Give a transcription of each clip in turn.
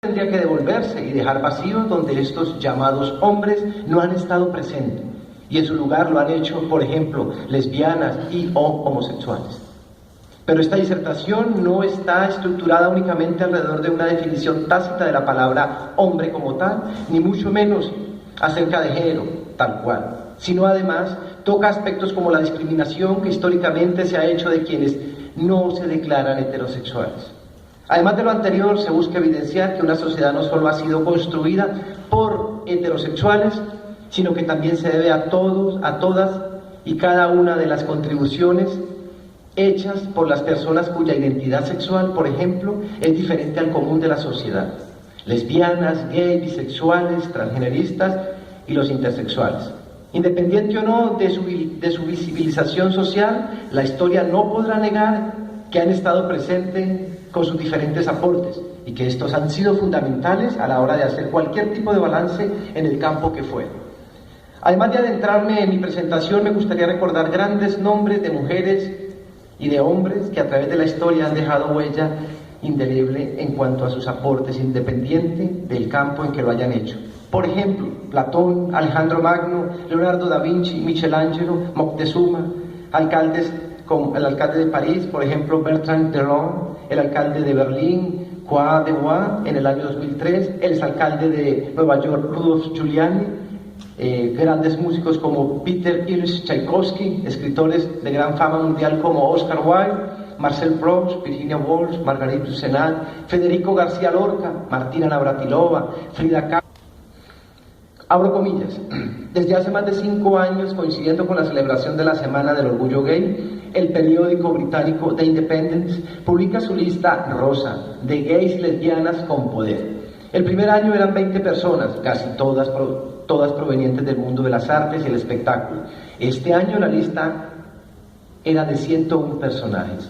tendría que devolverse y dejar vacíos donde estos llamados hombres no han estado presentes, y en su lugar lo han hecho, por ejemplo, lesbianas y o homosexuales. Pero esta disertación no está estructurada únicamente alrededor de una definición tácita de la palabra hombre como tal, ni mucho menos acerca de género, tal cual, sino además toca aspectos como la discriminación que históricamente se ha hecho de quienes no se declaran heterosexuales. Además de lo anterior, se busca evidenciar que una sociedad no solo ha sido construida por heterosexuales, sino que también se debe a todos, a todas y cada una de las contribuciones hechas por las personas cuya identidad sexual, por ejemplo, es diferente al común de la sociedad: lesbianas, gays, bisexuales, transgeneristas y los intersexuales. Independiente o no de su visibilización social, la historia no podrá negar que han estado presentes con sus diferentes aportes y que estos han sido fundamentales a la hora de hacer cualquier tipo de balance en el campo que fuera. Además de adentrarme en mi presentación, me gustaría recordar grandes nombres de mujeres y de hombres que a través de la historia han dejado huella indeleble en cuanto a sus aportes, independiente del campo en que lo hayan hecho. Por ejemplo, Platón, Alejandro Magno, Leonardo da Vinci, Michelangelo, Moctezuma, alcaldes como el alcalde de París, por ejemplo, Bertrand Delon, el alcalde de Berlín, Croix de Bois, en el año 2003, el exalcalde de Nueva York, Rudolph Giuliani, grandes músicos como Peter Ilyich Tchaikovsky, escritores de gran fama mundial como Oscar Wilde, Marcel Proust, Virginia Woolf, Marguerite Yourcenar, Federico García Lorca, Martina Navratilova, Frida Kahlo. Abro comillas: desde hace más de 5 años, coincidiendo con la celebración de la Semana del Orgullo Gay, el periódico británico The Independent publica su lista rosa de gays y lesbianas con poder. El primer año eran 20 personas, casi todas provenientes del mundo de las artes y el espectáculo. Este año la lista era de 101 personajes.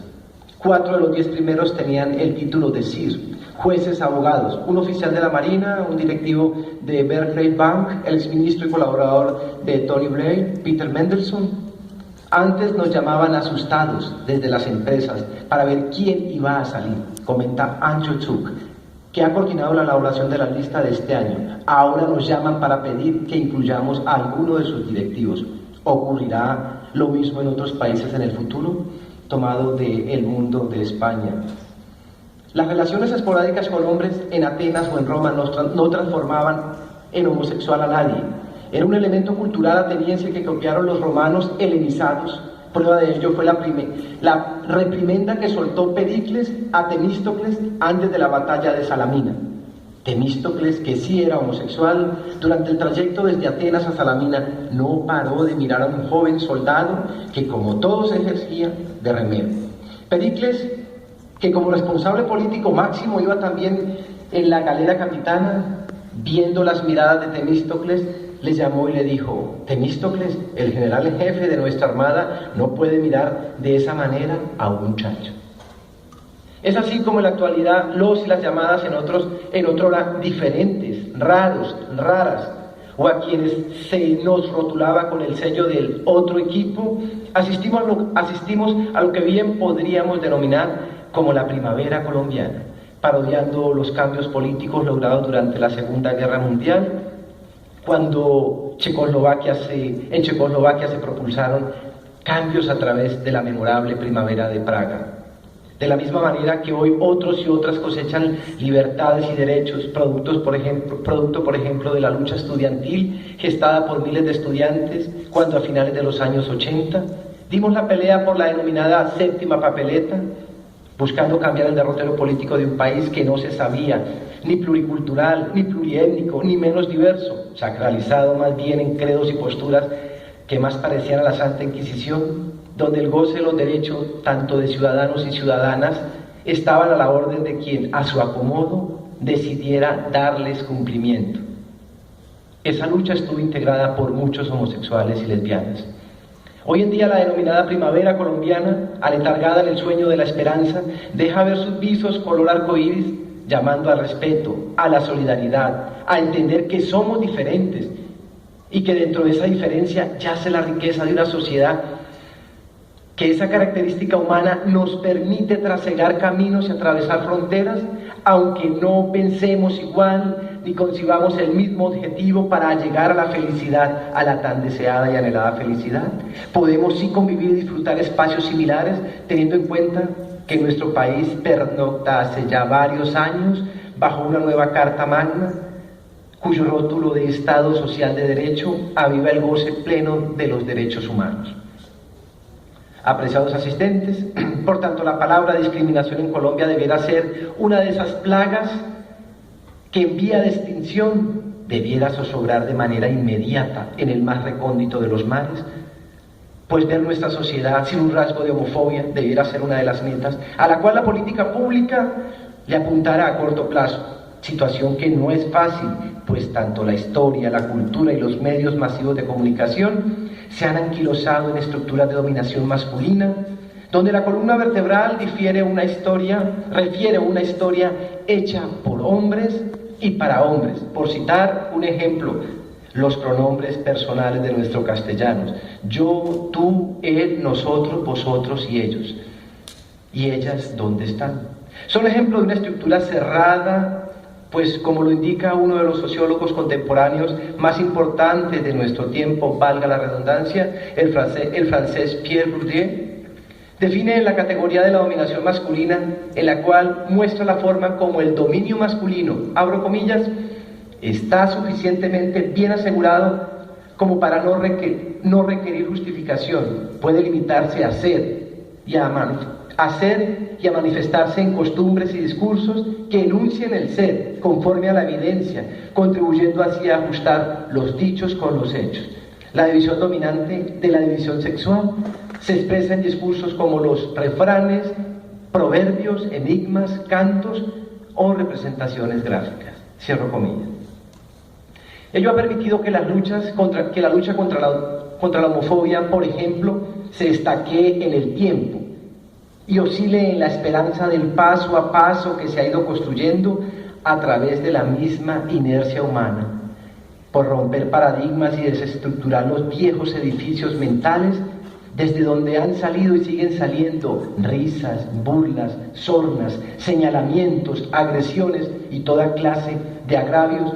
4 de los 10 primeros tenían el título de Sir: jueces, abogados, un oficial de la Marina, un directivo de Barclays Bank, el exministro y colaborador de Tony Blair, Peter Mandelson. Antes nos llamaban asustados desde las empresas para ver quién iba a salir, comenta Andrew Chuk, que ha coordinado la elaboración de la lista de este año. Ahora nos llaman para pedir que incluyamos a alguno de sus directivos. ¿Ocurrirá lo mismo en otros países en el futuro? Tomado de El Mundo de España. Las relaciones esporádicas con hombres en Atenas o en Roma no transformaban en homosexual a nadie. Era un elemento cultural ateniense que copiaron los romanos helenizados. Prueba de ello fue la reprimenda que soltó Pericles a Temístocles antes de la batalla de Salamina. Temístocles, que sí era homosexual, durante el trayecto desde Atenas a Salamina no paró de mirar a un joven soldado que, como todos, ejercía de remero. Pericles, que como responsable político máximo iba también en la galera capitana, viendo las miradas de Temístocles, le llamó y le dijo: Temístocles, el general en jefe de nuestra armada, no puede mirar de esa manera a un muchacho. Es así como en la actualidad los y las llamadas en otrora diferentes, raros, raras, o a quienes se nos rotulaba con el sello del otro equipo, asistimos a lo que bien podríamos denominar como la primavera colombiana, parodiando los cambios políticos logrados durante la Segunda Guerra Mundial, cuando en Checoslovaquia se propulsaron cambios a través de la memorable primavera de Praga. De la misma manera que hoy otros y otras cosechan libertades y derechos, producto por ejemplo de la lucha estudiantil gestada por miles de estudiantes cuando a finales de los años 80 dimos la pelea por la denominada séptima papeleta, buscando cambiar el derrotero político de un país que no se sabía ni pluricultural, ni pluriétnico, ni menos diverso, sacralizado más bien en credos y posturas que más parecían a la Santa Inquisición, donde el goce de los derechos, tanto de ciudadanos y ciudadanas, estaban a la orden de quien, a su acomodo, decidiera darles cumplimiento. Esa lucha estuvo integrada por muchos homosexuales y lesbianas. Hoy en día la denominada primavera colombiana, aletargada en el sueño de la esperanza, deja ver sus visos color arcoíris, llamando al respeto, a la solidaridad, a entender que somos diferentes y que dentro de esa diferencia yace la riqueza de una sociedad que esa característica humana nos permite trasegar caminos y atravesar fronteras, aunque no pensemos igual ni concibamos el mismo objetivo para llegar a la felicidad, a la tan deseada y anhelada felicidad. Podemos sí convivir y disfrutar espacios similares, teniendo en cuenta que nuestro país pernocta hace ya varios años bajo una nueva Carta Magna, cuyo rótulo de Estado Social de Derecho aviva el goce pleno de los derechos humanos. Apreciados asistentes, por tanto, la palabra discriminación en Colombia debiera ser una de esas plagas que en vía de extinción debiera zozobrar de manera inmediata en el más recóndito de los mares, pues ver nuestra sociedad sin un rasgo de homofobia debiera ser una de las metas a la cual la política pública le apuntará a corto plazo, situación que no es fácil, pues tanto la historia, la cultura y los medios masivos de comunicación se han anquilosado en estructuras de dominación masculina, donde la columna vertebral refiere una historia hecha por hombres y para hombres. Por citar un ejemplo, los pronombres personales de nuestro castellano: yo, tú, él, nosotros, vosotros y ellos. ¿Y ellas dónde están? Son ejemplos de una estructura cerrada, pues como lo indica uno de los sociólogos contemporáneos más importantes de nuestro tiempo, valga la redundancia, el francés Pierre Bourdieu, define la categoría de la dominación masculina, en la cual muestra la forma como el dominio masculino, abro comillas, está suficientemente bien asegurado como para no requerir justificación, puede limitarse a ser y a manifestarse en costumbres y discursos que enuncien el ser conforme a la evidencia, contribuyendo así a ajustar los dichos con los hechos. La división dominante de la división sexual se expresa en discursos como los refranes, proverbios, enigmas, cantos o representaciones gráficas. Cierro comillas. Ello ha permitido que la lucha contra la homofobia, por ejemplo, se estaquee en el tiempo y oscile en la esperanza del paso a paso que se ha ido construyendo a través de la misma inercia humana, por romper paradigmas y desestructurar los viejos edificios mentales desde donde han salido y siguen saliendo risas, burlas, sornas, señalamientos, agresiones y toda clase de agravios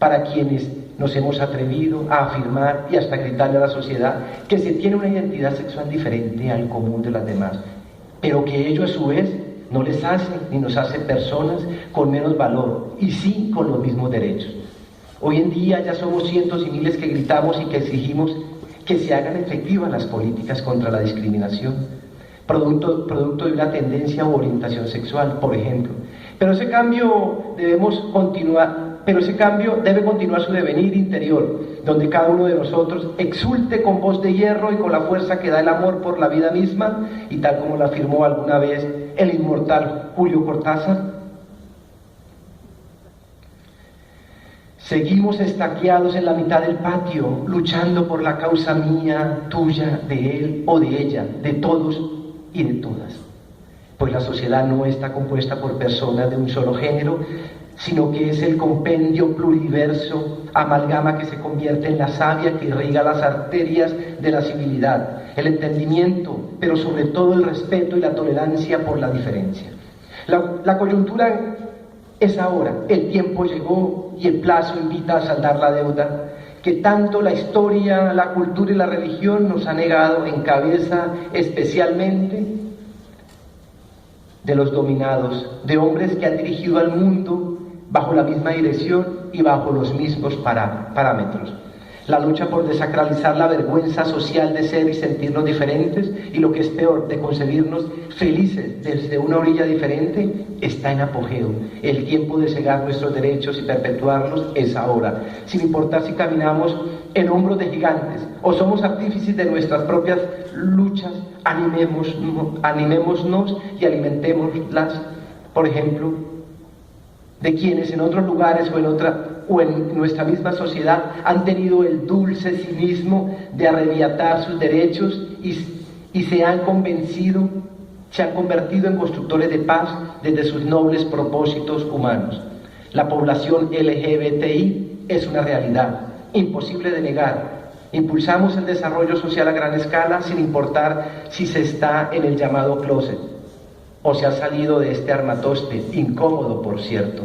para quienes nos hemos atrevido a afirmar y hasta gritarle a la sociedad que se tiene una identidad sexual diferente al común de las demás, pero que ello a su vez no les hace ni nos hace personas con menos valor y sí con los mismos derechos. Hoy en día ya somos cientos y miles que gritamos y que exigimos que se hagan efectivas las políticas contra la discriminación, producto de una tendencia u orientación sexual, por ejemplo. Pero ese cambio debe continuar su devenir interior, donde cada uno de nosotros exulte con voz de hierro y con la fuerza que da el amor por la vida misma, y tal como lo afirmó alguna vez el inmortal Julio Cortázar: seguimos estaqueados en la mitad del patio, luchando por la causa mía, tuya, de él o de ella, de todos y de todas. Pues la sociedad no está compuesta por personas de un solo género, sino que es el compendio pluriverso, amalgama que se convierte en la savia que irriga las arterias de la civilidad, el entendimiento, pero sobre todo el respeto y la tolerancia por la diferencia. La coyuntura es ahora, el tiempo llegó y el plazo invita a saldar la deuda que tanto la historia, la cultura y la religión nos ha negado, en cabeza especialmente de los dominados, de hombres que han dirigido al mundo bajo la misma dirección y bajo los mismos parámetros. La lucha por desacralizar la vergüenza social de ser y sentirnos diferentes, y lo que es peor, de concebirnos felices desde una orilla diferente, está en apogeo. El tiempo de cegar nuestros derechos y perpetuarlos es ahora, sin importar si caminamos en hombros de gigantes o somos artífices de nuestras propias luchas. Animémonos y alimentémoslas, por ejemplo, de quienes en otros lugares o en nuestra misma sociedad han tenido el dulce cinismo de arrebatar sus derechos y se han convertido en constructores de paz desde sus nobles propósitos humanos. La población LGBTI es una realidad imposible de negar, Impulsamos el desarrollo social a gran escala sin importar si se está en el llamado closet o se ha salido de este armatoste, incómodo por cierto.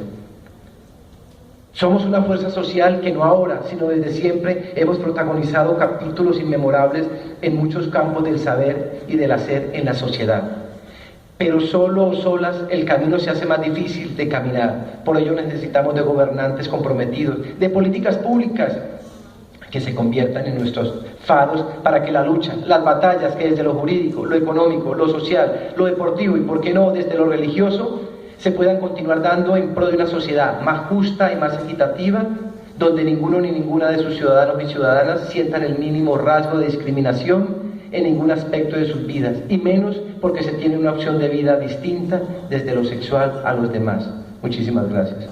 Somos una fuerza social que no ahora, sino desde siempre hemos protagonizado capítulos inmemorables en muchos campos del saber y del hacer en la sociedad. Pero solo o solas el camino se hace más difícil de caminar. Por ello necesitamos de gobernantes comprometidos, de políticas públicas que se conviertan en nuestros faros para que la lucha, las batallas que desde lo jurídico, lo económico, lo social, lo deportivo y por qué no desde lo religioso se puedan continuar dando en pro de una sociedad más justa y más equitativa, donde ninguno ni ninguna de sus ciudadanos y ciudadanas sientan el mínimo rasgo de discriminación en ningún aspecto de sus vidas, y menos porque se tiene una opción de vida distinta desde lo sexual a los demás. Muchísimas gracias.